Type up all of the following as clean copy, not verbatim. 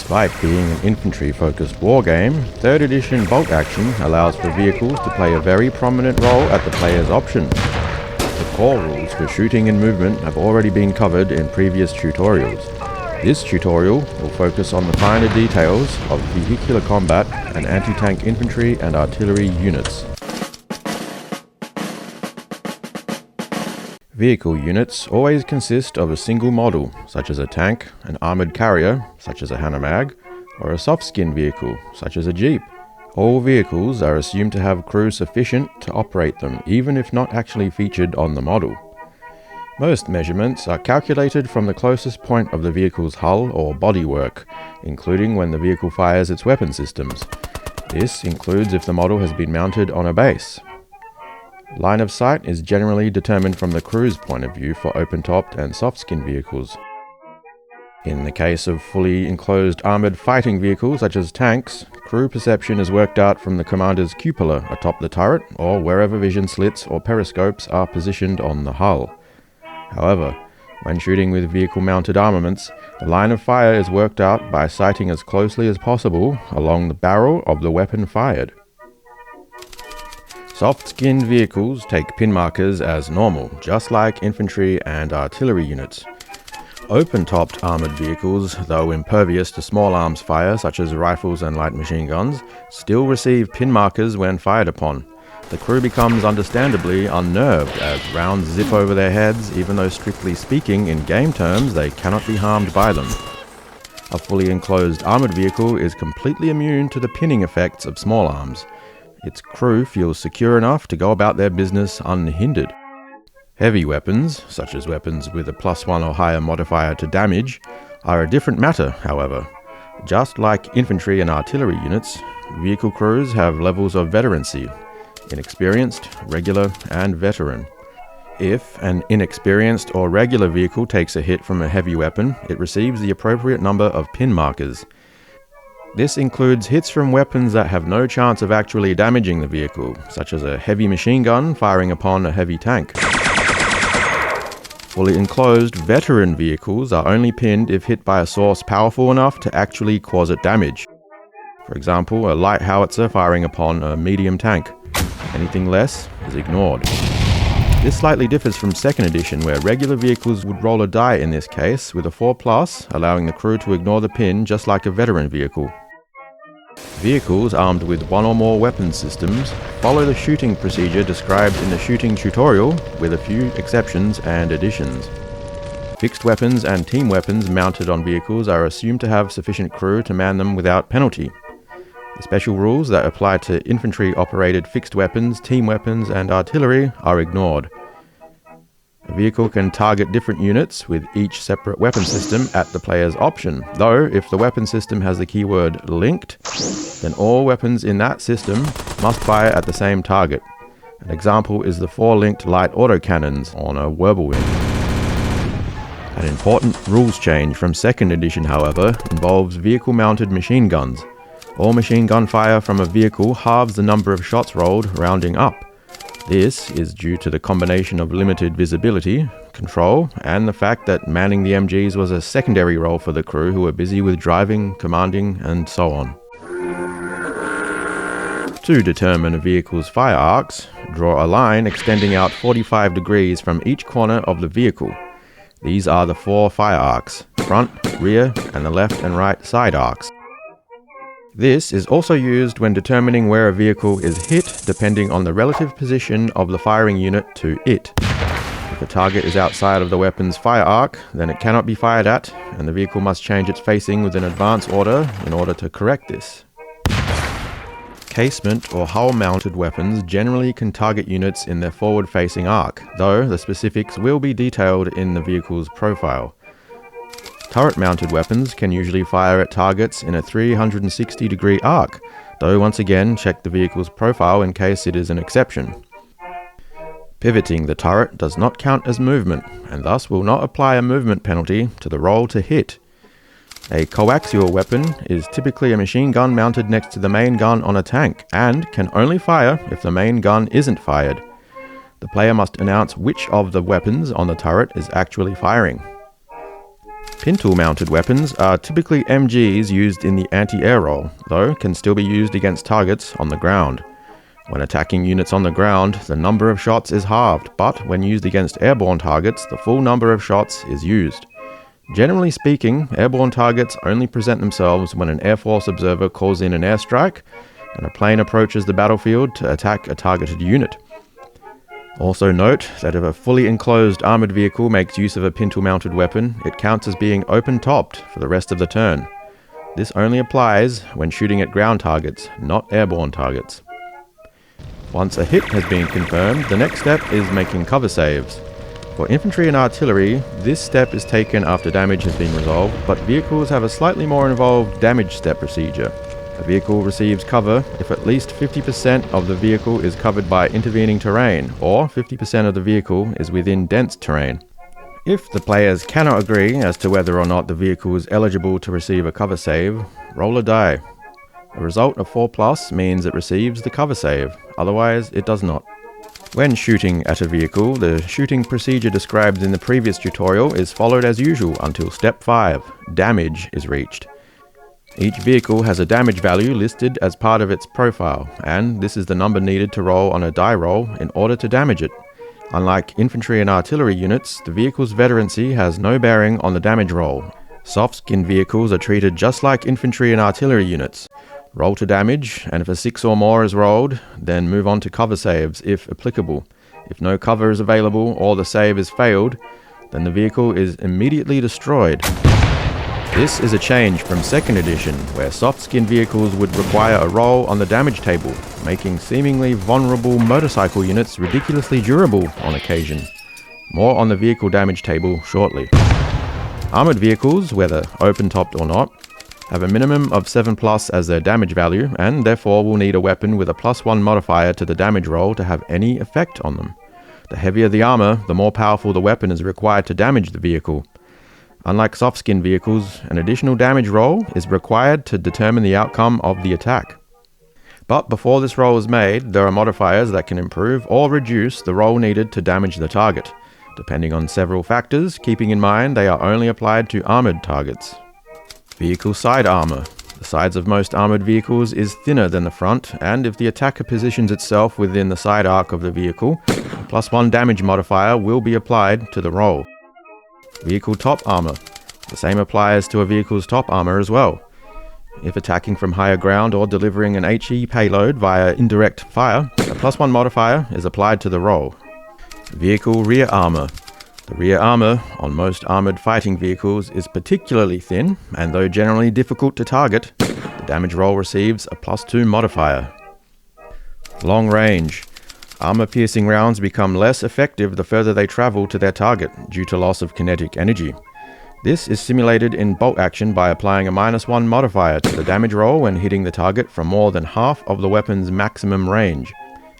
Despite being an infantry-focused wargame, 3rd edition bolt action allows for vehicles to play a very prominent role at the player's option. The core rules for shooting and movement have already been covered in previous tutorials. This tutorial will focus on the finer details of vehicular combat and anti-tank infantry and artillery units. Vehicle units always consist of a single model, such as a tank, an armoured carrier, such as a Hanomag, or a soft-skin vehicle, such as a jeep. All vehicles are assumed to have crew sufficient to operate them, even if not actually featured on the model. Most measurements are calculated from the closest point of the vehicle's hull or bodywork, including when the vehicle fires its weapon systems. This includes if the model has been mounted on a base. Line of sight is generally determined from the crew's point of view for open-topped and soft-skin vehicles. In the case of fully enclosed armoured fighting vehicles such as tanks, crew perception is worked out from the commander's cupola atop the turret or wherever vision slits or periscopes are positioned on the hull. However, when shooting with vehicle-mounted armaments, the line of fire is worked out by sighting as closely as possible along the barrel of the weapon fired. Soft-skinned vehicles take pin markers as normal, just like infantry and artillery units. Open-topped armoured vehicles, though impervious to small arms fire such as rifles and light machine guns, still receive pin markers when fired upon. The crew becomes understandably unnerved as rounds zip over their heads, even though strictly speaking in game terms they cannot be harmed by them. A fully enclosed armoured vehicle is completely immune to the pinning effects of small arms. Its crew feels secure enough to go about their business unhindered. Heavy weapons, such as weapons with a +1 or higher modifier to damage, are a different matter, however. Just like infantry and artillery units, vehicle crews have levels of veterancy: inexperienced, regular, and veteran. If an inexperienced or regular vehicle takes a hit from a heavy weapon, it receives the appropriate number of pin markers. This includes hits from weapons that have no chance of actually damaging the vehicle, such as a heavy machine gun firing upon a heavy tank. Fully enclosed veteran vehicles are only pinned if hit by a source powerful enough to actually cause it damage. For example, a light howitzer firing upon a medium tank. Anything less is ignored. This slightly differs from 2nd edition, where regular vehicles would roll a die in this case with a 4+, allowing the crew to ignore the pin just like a veteran vehicle. Vehicles armed with one or more weapon systems follow the shooting procedure described in the shooting tutorial, with a few exceptions and additions. Fixed weapons and team weapons mounted on vehicles are assumed to have sufficient crew to man them without penalty. The special rules that apply to infantry-operated fixed weapons, team weapons, and artillery are ignored. A vehicle can target different units with each separate weapon system at the player's option, though if the weapon system has the keyword linked, then all weapons in that system must fire at the same target. An example is the 4 linked light autocannons on a Whirlwind. An important rules change from 2nd edition, however, involves vehicle-mounted machine guns. All machine gun fire from a vehicle halves the number of shots rolled, rounding up. This is due to the combination of limited visibility, control, and the fact that manning the MGs was a secondary role for the crew who were busy with driving, commanding, and so on. To determine a vehicle's fire arcs, draw a line extending out 45 degrees from each corner of the vehicle. These are the 4 fire arcs: front, rear, and the left and right side arcs. This is also used when determining where a vehicle is hit depending on the relative position of the firing unit to it. If a target is outside of the weapon's fire arc, then it cannot be fired at, and the vehicle must change its facing with an advance order in order to correct this. Casement or hull-mounted weapons generally can target units in their forward-facing arc, though the specifics will be detailed in the vehicle's profile. Turret-mounted weapons can usually fire at targets in a 360-degree arc, though once again check the vehicle's profile in case it is an exception. Pivoting the turret does not count as movement, and thus will not apply a movement penalty to the roll to hit. A coaxial weapon is typically a machine gun mounted next to the main gun on a tank, and can only fire if the main gun isn't fired. The player must announce which of the weapons on the turret is actually firing. Pin tool mounted weapons are typically MGs used in the anti-air role, though can still be used against targets on the ground. When attacking units on the ground, the number of shots is halved, but when used against airborne targets, the full number of shots is used. Generally speaking, airborne targets only present themselves when an Air Force observer calls in an airstrike and a plane approaches the battlefield to attack a targeted unit. Also note that if a fully enclosed armoured vehicle makes use of a pin tool mounted weapon, it counts as being open-topped for the rest of the turn. This only applies when shooting at ground targets, not airborne targets. Once a hit has been confirmed, the next step is making cover saves. For infantry and artillery, this step is taken after damage has been resolved, but vehicles have a slightly more involved damage step procedure. A vehicle receives cover if at least 50% of the vehicle is covered by intervening terrain, or 50% of the vehicle is within dense terrain. If the players cannot agree as to whether or not the vehicle is eligible to receive a cover save, roll a die. A result of 4+ means it receives the cover save, otherwise it does not. When shooting at a vehicle, the shooting procedure described in the previous tutorial is followed as usual until step 5, damage, is reached. Each vehicle has a damage value listed as part of its profile, and this is the number needed to roll on a die roll in order to damage it. Unlike infantry and artillery units, the vehicle's veterancy has no bearing on the damage roll. Soft-skinned vehicles are treated just like infantry and artillery units. Roll to damage, and if a 6 or more is rolled, then move on to cover saves if applicable. If no cover is available or the save is failed, then the vehicle is immediately destroyed. This is a change from 2nd edition, where soft-skinned vehicles would require a roll on the damage table, making seemingly vulnerable motorcycle units ridiculously durable on occasion. More on the vehicle damage table shortly. Armoured vehicles, whether open-topped or not, have a minimum of 7+ as their damage value, and therefore will need a weapon with a +1 modifier to the damage roll to have any effect on them. The heavier the armour, the more powerful the weapon is required to damage the vehicle. Unlike soft-skinned vehicles, an additional damage roll is required to determine the outcome of the attack. But before this roll is made, there are modifiers that can improve or reduce the roll needed to damage the target, depending on several factors, keeping in mind they are only applied to armoured targets. Vehicle side armour. The sides of most armoured vehicles is thinner than the front, and if the attacker positions itself within the side arc of the vehicle, a +1 damage modifier will be applied to the roll. Vehicle top armour. The same applies to a vehicle's top armour as well. If attacking from higher ground or delivering an HE payload via indirect fire, a +1 modifier is applied to the roll. Vehicle rear armour. The rear armour on most armoured fighting vehicles is particularly thin, and though generally difficult to target, the damage roll receives a +2 modifier. Long range. Armour-piercing rounds become less effective the further they travel to their target, due to loss of kinetic energy. This is simulated in bolt action by applying a -1 modifier to the damage roll when hitting the target from more than half of the weapon's maximum range.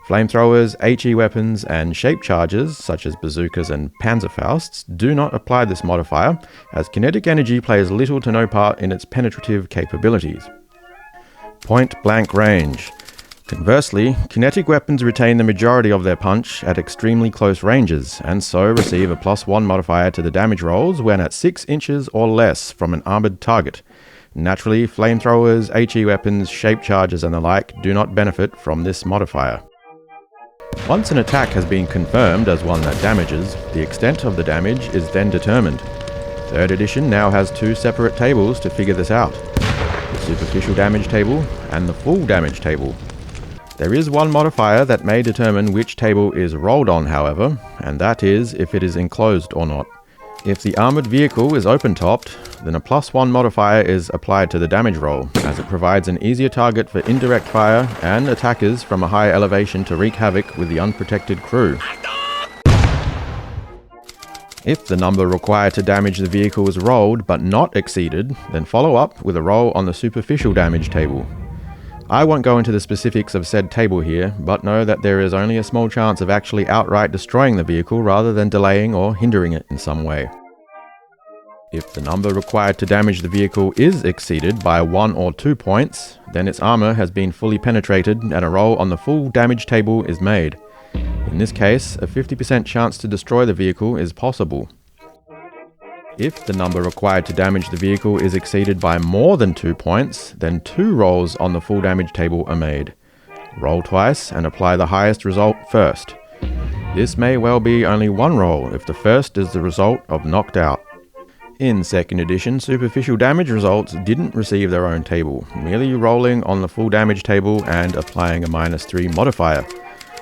Flamethrowers, HE weapons, and shape charges, such as bazookas and panzerfausts, do not apply this modifier, as kinetic energy plays little to no part in its penetrative capabilities. Point-blank range. Conversely, kinetic weapons retain the majority of their punch at extremely close ranges, and so receive a +1 modifier to the damage rolls when at 6 inches or less from an armoured target. Naturally, flamethrowers, HE weapons, shape charges and the like do not benefit from this modifier. Once an attack has been confirmed as one that damages, the extent of the damage is then determined. 3rd edition now has 2 separate tables to figure this out: the superficial damage table and the full damage table. There is one modifier that may determine which table is rolled on, however, and that is if it is enclosed or not. If the armoured vehicle is open-topped, then a +1 modifier is applied to the damage roll, as it provides an easier target for indirect fire and attackers from a high elevation to wreak havoc with the unprotected crew. If the number required to damage the vehicle is rolled but not exceeded, then follow up with a roll on the superficial damage table. I won't go into the specifics of said table here, but know that there is only a small chance of actually outright destroying the vehicle rather than delaying or hindering it in some way. If the number required to damage the vehicle is exceeded by 1 or 2 points, then its armour has been fully penetrated and a roll on the full damage table is made. In this case, a 50% chance to destroy the vehicle is possible. If the number required to damage the vehicle is exceeded by more than 2 points, then 2 rolls on the full damage table are made. Roll twice and apply the highest result first. This may well be only 1 roll if the first is the result of knocked out. In 2nd edition, superficial damage results didn't receive their own table, merely rolling on the full damage table and applying a -3 modifier.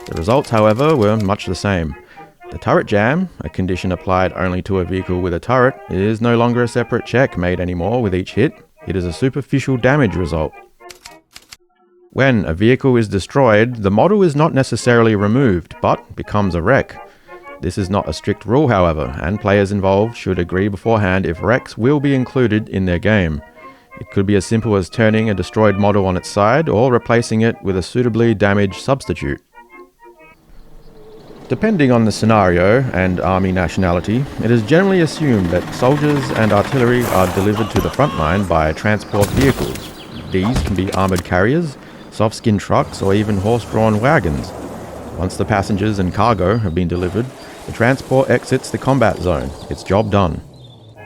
The results, however, were much the same. The turret jam, a condition applied only to a vehicle with a turret, is no longer a separate check made anymore with each hit. It is a superficial damage result. When a vehicle is destroyed, the model is not necessarily removed, but becomes a wreck. This is not a strict rule, however, and players involved should agree beforehand if wrecks will be included in their game. It could be as simple as turning a destroyed model on its side or replacing it with a suitably damaged substitute. Depending on the scenario and army nationality, it is generally assumed that soldiers and artillery are delivered to the front line by transport vehicles. These can be armoured carriers, soft-skin trucks, or even horse-drawn wagons. Once the passengers and cargo have been delivered, the transport exits the combat zone. It's job done.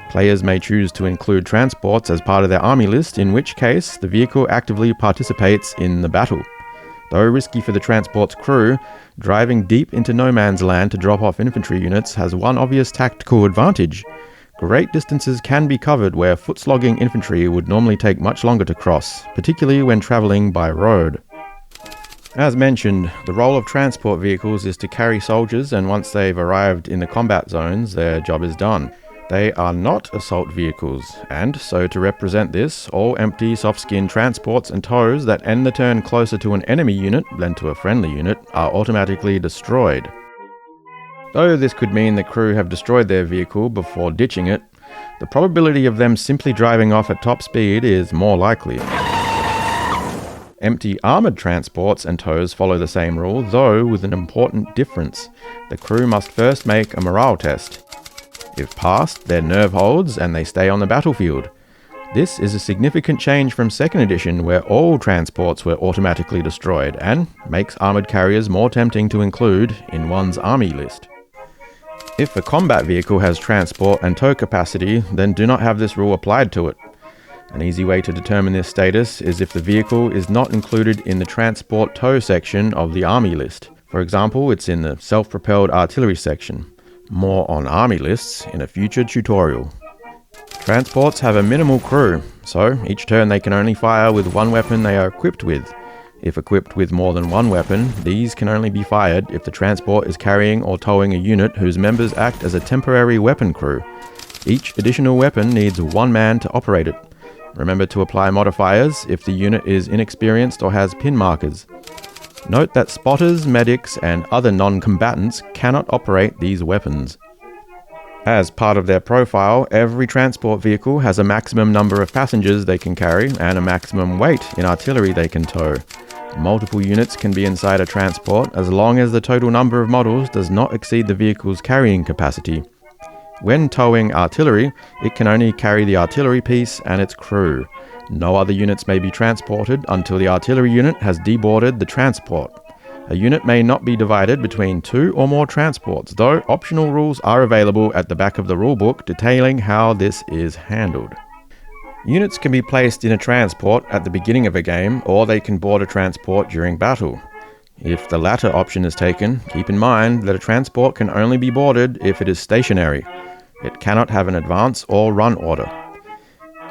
Players may choose to include transports as part of their army list, in which case the vehicle actively participates in the battle. Though risky for the transport's crew, driving deep into no man's land to drop off infantry units has one obvious tactical advantage. Great distances can be covered where foot-slogging infantry would normally take much longer to cross, particularly when travelling by road. As mentioned, the role of transport vehicles is to carry soldiers, and once they've arrived in the combat zones, their job is done. They are not assault vehicles, and so to represent this, all empty soft-skin transports and tows that end the turn closer to an enemy unit than to a friendly unit are automatically destroyed. Though this could mean the crew have destroyed their vehicle before ditching it, the probability of them simply driving off at top speed is more likely. Empty armoured transports and tows follow the same rule, though with an important difference. The crew must first make a morale test. If passed, their nerve holds and they stay on the battlefield. This is a significant change from 2nd edition, where all transports were automatically destroyed, and makes armoured carriers more tempting to include in one's army list. If a combat vehicle has transport and tow capacity, then do not have this rule applied to it. An easy way to determine this status is if the vehicle is not included in the transport tow section of the army list. For example, it's in the self-propelled artillery section. More on army lists in a future tutorial. Transports have a minimal crew, so each turn they can only fire with one weapon they are equipped with. If equipped with more than one weapon, these can only be fired if the transport is carrying or towing a unit whose members act as a temporary weapon crew. Each additional weapon needs 1 man to operate it. Remember to apply modifiers if the unit is inexperienced or has pin markers. Note that spotters, medics, and other non-combatants cannot operate these weapons. As part of their profile, every transport vehicle has a maximum number of passengers they can carry and a maximum weight in artillery they can tow. Multiple units can be inside a transport as long as the total number of models does not exceed the vehicle's carrying capacity. When towing artillery, it can only carry the artillery piece and its crew. No other units may be transported until the artillery unit has deboarded the transport. A unit may not be divided between 2 or more transports, though optional rules are available at the back of the rulebook detailing how this is handled. Units can be placed in a transport at the beginning of a game, or they can board a transport during battle. If the latter option is taken, keep in mind that a transport can only be boarded if it is stationary. It cannot have an advance or run order.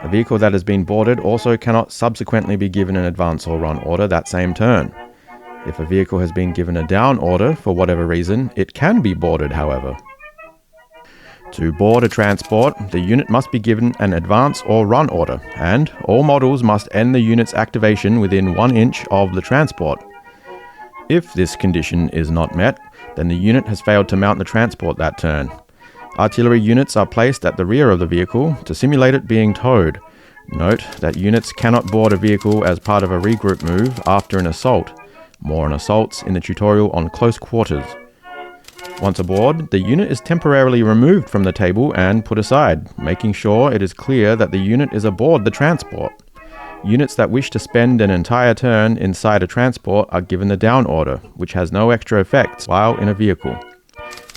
A vehicle that has been boarded also cannot subsequently be given an advance or run order that same turn. If a vehicle has been given a down order for whatever reason, it can be boarded, however. To board a transport, the unit must be given an advance or run order, and all models must end the unit's activation within 1 inch of the transport. If this condition is not met, then the unit has failed to mount the transport that turn. Artillery units are placed at the rear of the vehicle to simulate it being towed. Note that units cannot board a vehicle as part of a regroup move after an assault. More on assaults in the tutorial on close quarters. Once aboard, the unit is temporarily removed from the table and put aside, making sure it is clear that the unit is aboard the transport. Units that wish to spend an entire turn inside a transport are given the down order, which has no extra effects while in a vehicle.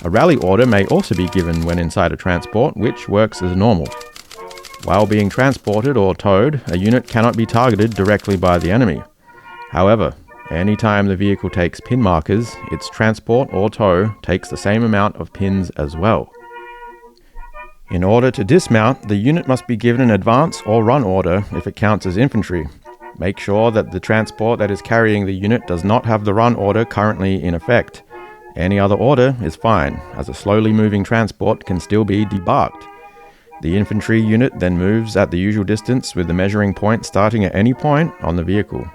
A rally order may also be given when inside a transport, which works as normal. While being transported or towed, a unit cannot be targeted directly by the enemy. However, anytime the vehicle takes pin markers, its transport or tow takes the same amount of pins as well. In order to dismount, the unit must be given an advance or run order if it counts as infantry. Make sure that the transport that is carrying the unit does not have the run order currently in effect. Any other order is fine, as a slowly moving transport can still be debarked. The infantry unit then moves at the usual distance with the measuring point starting at any point on the vehicle.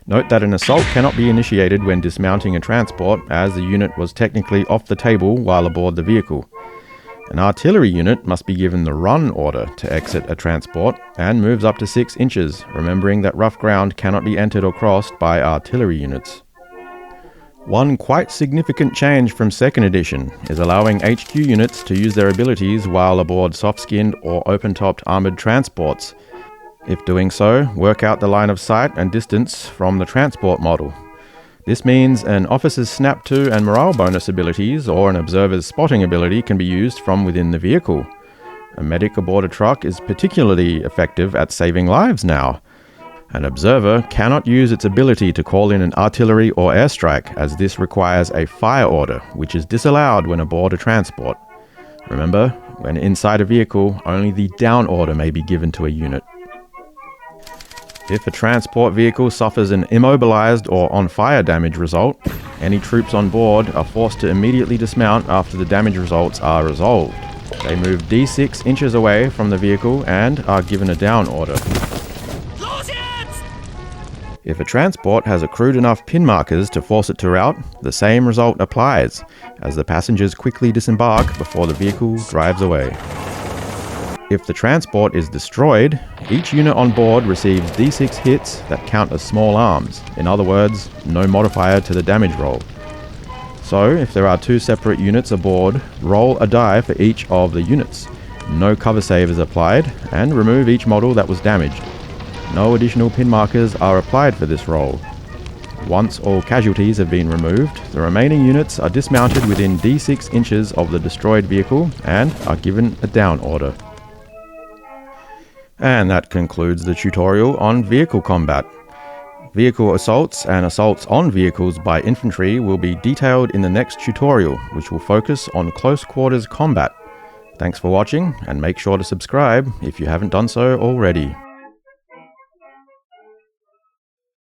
Note that an assault cannot be initiated when dismounting a transport, as the unit was technically off the table while aboard the vehicle. An artillery unit must be given the run order to exit a transport and moves up to 6 inches, remembering that rough ground cannot be entered or crossed by artillery units. One quite significant change from 2nd edition is allowing HQ units to use their abilities while aboard soft-skinned or open-topped armoured transports. If doing so, work out the line of sight and distance from the transport model. This means an officer's snap to and morale bonus abilities or an observer's spotting ability can be used from within the vehicle. A medic aboard a truck is particularly effective at saving lives now. An observer cannot use its ability to call in an artillery or airstrike, as this requires a fire order, which is disallowed when aboard a transport. Remember, when inside a vehicle, only the down order may be given to a unit. If a transport vehicle suffers an immobilized or on-fire damage result, any troops on board are forced to immediately dismount after the damage results are resolved. They move D6 inches away from the vehicle and are given a down order. If a transport has accrued enough pin markers to force it to rout, the same result applies, as the passengers quickly disembark before the vehicle drives away. If the transport is destroyed, each unit on board receives D6 hits that count as small arms. In other words, no modifier to the damage roll. So, if there are 2 separate units aboard, roll a die for each of the units. No cover save is applied, and remove each model that was damaged. No additional pin markers are applied for this roll. Once all casualties have been removed, the remaining units are dismounted within D6 inches of the destroyed vehicle and are given a down order. And that concludes the tutorial on vehicle combat. Vehicle assaults and assaults on vehicles by infantry will be detailed in the next tutorial, which will focus on close quarters combat. Thanks for watching, and make sure to subscribe if you haven't done so already.